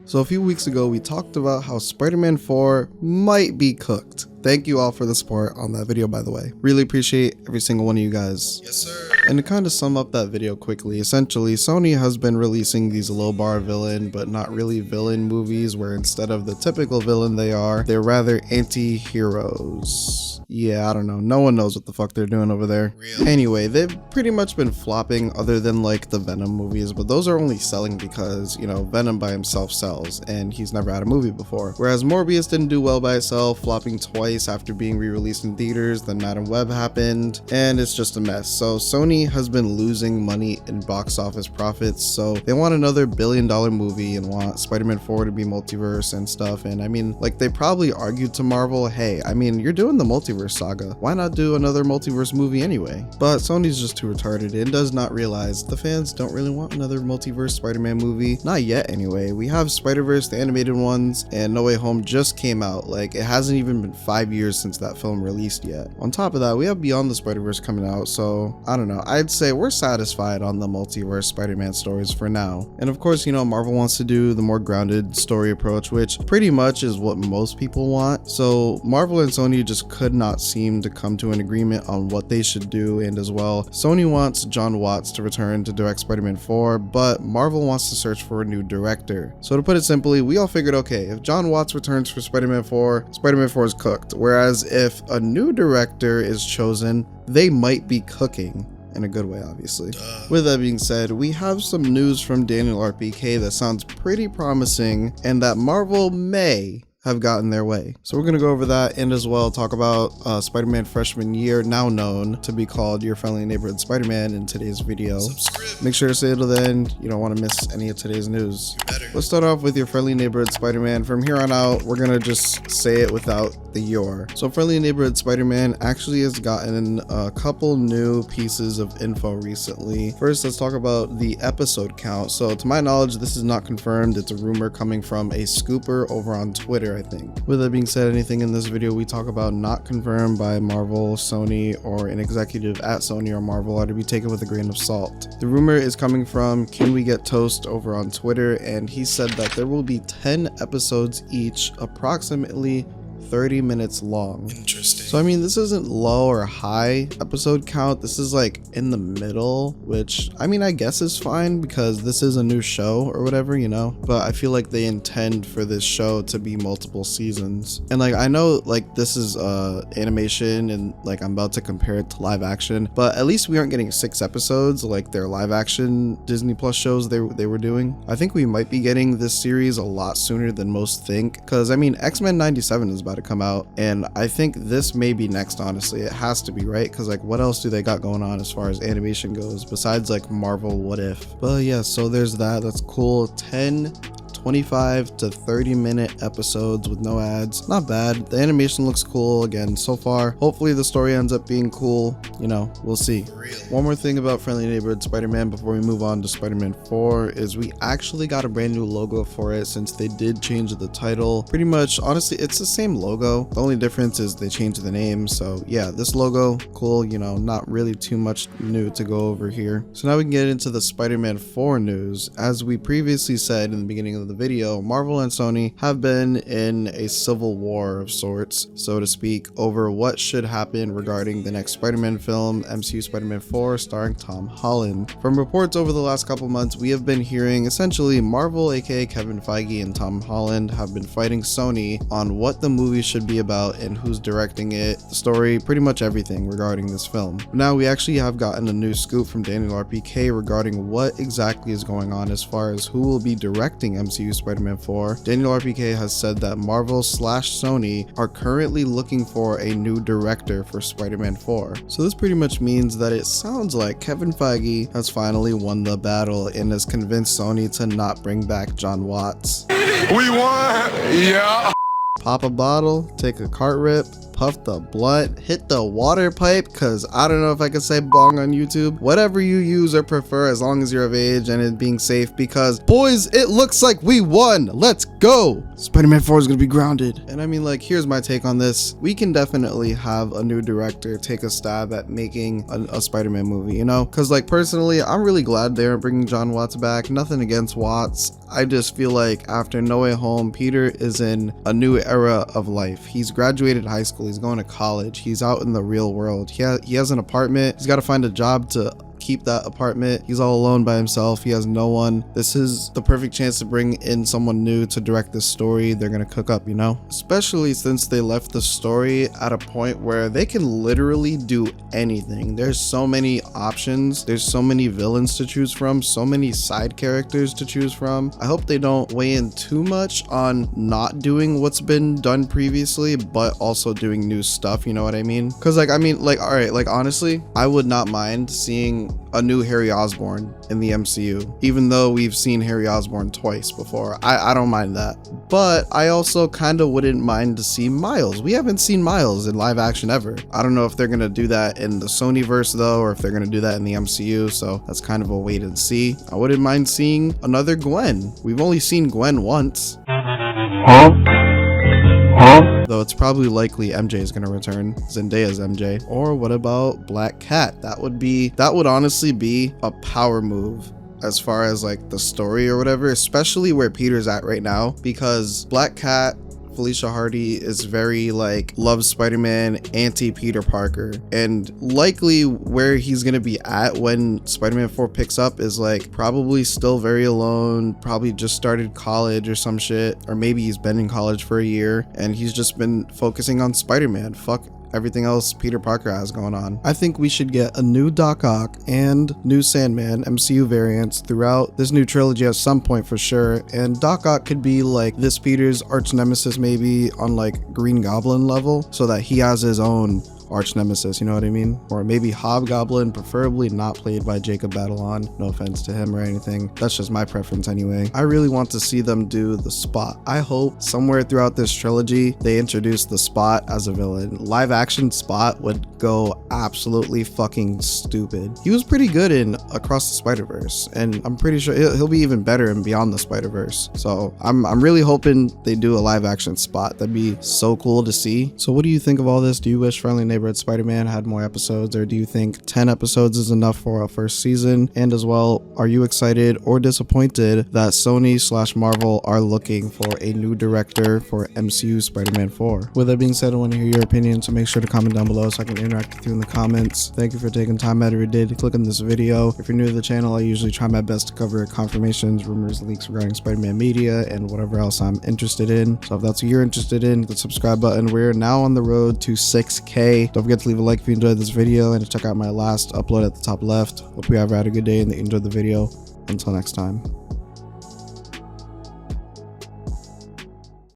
So a few weeks ago, we talked about how Spider-Man 4 might be cooked. Thank you all for the support on that video, by the way. Really appreciate every single one of you guys. Yes, sir. And to kind of sum up that video quickly, essentially, Sony has been releasing these low-bar villain, but not really villain movies where instead of the typical villain they're rather anti-heroes. Yeah, I don't know. No one knows what the fuck they're doing over there. Really? Anyway, they've pretty much been flopping other than like the Venom movies, but those are only selling because, you know, Venom by himself sells and he's never had a movie before. Whereas Morbius didn't do well by itself, flopping twice after being re-released in theaters, then Madam Web happened, and it's just a mess. So Sony has been losing money in box office profits, so they want another billion-dollar movie and want Spider-Man 4 to be multiverse and stuff. And I mean, like, they probably argued to Marvel, hey, I mean, you're doing the multiverse saga, why not do another multiverse movie anyway? But Sony's just too retarded and does not realize the fans don't really want another multiverse Spider-Man movie, not yet anyway. We have Spider-Verse, the animated ones, and No Way Home just came out. Like, it hasn't even been 5 years since that film released yet. On top of that, we have Beyond the Spider-Verse coming out, so I don't know, I'd say we're satisfied on the multiverse Spider-Man stories for now. And of course, you know, Marvel wants to do the more grounded story approach, which pretty much is what most people want. So Marvel and Sony just could not seem to come to an agreement on what they should do. And as well, Sony wants John Watts to return to direct Spider-Man 4, but Marvel wants to search for a new director. So to put it simply, we all figured, okay, if John Watts returns for Spider-Man 4, Spider-Man 4 is cooked. Whereas if a new director is chosen, they might be cooking. In a good way, obviously. With that being said, we have some news from Daniel RPK that sounds pretty promising and that Marvel may have gotten their way. So we're going to go over that and as well talk about Spider-Man freshman year, now known to be called Your Friendly Neighborhood Spider-Man, in today's video. Subscribe. Make sure to stay till the end. You don't want to miss any of today's news. Let's start off with Your Friendly Neighborhood Spider-Man. From here on out, we're going to just say it without the your. So Friendly Neighborhood Spider-Man actually has gotten a couple new pieces of info recently. First, let's talk about the episode count. So to my knowledge, this is not confirmed. It's a rumor coming from a scooper over on Twitter, I think. With that being said, anything in this video we talk about not confirmed by Marvel, Sony, or an executive at Sony or Marvel are to be taken with a grain of salt. The rumor is coming from Can We Get Toast over on Twitter, and he said that there will be 10 episodes each, approximately 30 minutes long. Interesting. So I mean, this isn't low or high episode count, this is like in the middle, which I mean, I guess is fine because this is a new show or whatever, you know, but I feel like they intend for this show to be multiple seasons. And like, I know like this is animation and like I'm about to compare it to live action, but at least we aren't getting 6 episodes like their live action Disney Plus shows they were doing. I think we might be getting this series a lot sooner than most think, because I mean, X-Men 97 is about to come out and I think this may be next. Honestly, it has to be, right? Because like, what else do they got going on as far as animation goes besides like Marvel What If? But yeah, so there's that. That's cool. 10 25 to 30 minute episodes with no ads. Not bad. The animation looks cool again so far. Hopefully the story ends up being cool. You know, we'll see. One more thing about Friendly Neighborhood Spider-Man before we move on to Spider-Man 4 is we actually got a brand new logo for it since they did change the title. Pretty much, honestly, it's the same logo. The only difference is they changed the name. So yeah, this logo, cool, you know, not really too much new to go over here. So now we can get into the Spider-Man 4 news. As we previously said in the beginning of the video, Marvel and Sony have been in a civil war of sorts, so to speak, over what should happen regarding the next Spider-Man film, MCU Spider-Man 4, starring Tom Holland. From reports over the last couple months, we have been hearing essentially Marvel, aka Kevin Feige, and Tom Holland have been fighting Sony on what the movie should be about and who's directing it, the story, pretty much everything regarding this film. But now we actually have gotten a new scoop from Daniel RPK regarding what exactly is going on as far as who will be directing MCU Spider-Man 4. Daniel RPK has said that Marvel/Sony are currently looking for a new director for Spider-Man 4. So this pretty much means that it sounds like Kevin Feige has finally won the battle and has convinced Sony to not bring back John Watts. We won! Yeah! Pop a bottle, take a cart rip, puff the blunt, hit the water pipe, because I don't know if I could say bong on YouTube. Whatever you use or prefer, as long as you're of age and it being safe, because boys, it looks like we won. Let's go. Spider-Man 4 is gonna be grounded. And I mean, like, here's my take on this. We can definitely have a new director take a stab at making a Spider-Man movie, you know? Because, like, personally, I'm really glad they're bringing John Watts back. Nothing against Watts. I just feel like after No Way Home, Peter is in a new era of life. He's graduated high school. He's going to college. He's out in the real world. He has an apartment. He's got to find a job to keep that apartment. He's all alone by himself. He has no one. This is the perfect chance to bring in someone new to direct this story. They're gonna cook up, you know? Especially since they left the story at a point where they can literally do anything. There's so many options. There's so many villains to choose from, so many side characters to choose from. I hope they don't weigh in too much on not doing what's been done previously, but also doing new stuff, you know what I mean? Because, like, I mean, like, all right, like, honestly, I would not mind seeing a new Harry Osborn in the MCU, even though we've seen Harry Osborn twice before. I don't mind that, but I also kind of wouldn't mind to see Miles. We haven't seen Miles in live action ever. I don't know if they're gonna do that in the Sonyverse though, or if they're gonna do that in the MCU, so that's kind of a wait and see. I wouldn't mind seeing another Gwen. We've only seen Gwen once. Though it's probably likely MJ is going to return. Zendaya's MJ. Or what about Black Cat? That would honestly be a power move as far as like the story or whatever, especially where Peter's at right now, because Black Cat, Felicia Hardy, is very like loves Spider-Man, anti Peter Parker, and likely where he's gonna be at when Spider-Man 4 picks up is like probably still very alone, probably just started college or some shit, or maybe he's been in college for a year and he's just been focusing on Spider-Man. Fuck everything else Peter Parker has going on. I think we should get a new Doc Ock and new Sandman MCU variants throughout this new trilogy at some point for sure. And Doc Ock could be like this Peter's arch nemesis, maybe on like Green Goblin level, so that he has his own arch nemesis, you know what I mean? Or maybe Hobgoblin, preferably not played by Jacob Batalon. No offense to him or anything. That's just my preference anyway. I really want to see them do the Spot. I hope somewhere throughout this trilogy they introduce the Spot as a villain. Live action Spot would go absolutely fucking stupid. He was pretty good in Across the Spider-Verse, and I'm pretty sure he'll be even better in Beyond the Spider-Verse. So I'm really hoping they do a live action Spot. That'd be so cool to see. So what do you think of all this? Do you wish Friendly Neighborhood Spider-Man had more episodes, or do you think 10 episodes is enough for a first season? And as well, are you excited or disappointed that Sony/Marvel are looking for a new director for MCU Spider-Man 4? With that being said, I want to hear your opinion, so make sure to comment down below so I can interact with you in the comments. Thank you for taking time out of your day to click on this video. If you're new to the channel, I usually try my best to cover confirmations, rumors, leaks regarding Spider-Man media, and whatever else I'm interested in. So if that's what you're interested in, hit the subscribe button. We're now on the road to 6K. Don't forget to leave a like if you enjoyed this video, and to check out my last upload at the top left. Hope you have had a good day and that you enjoyed the video. Until next time.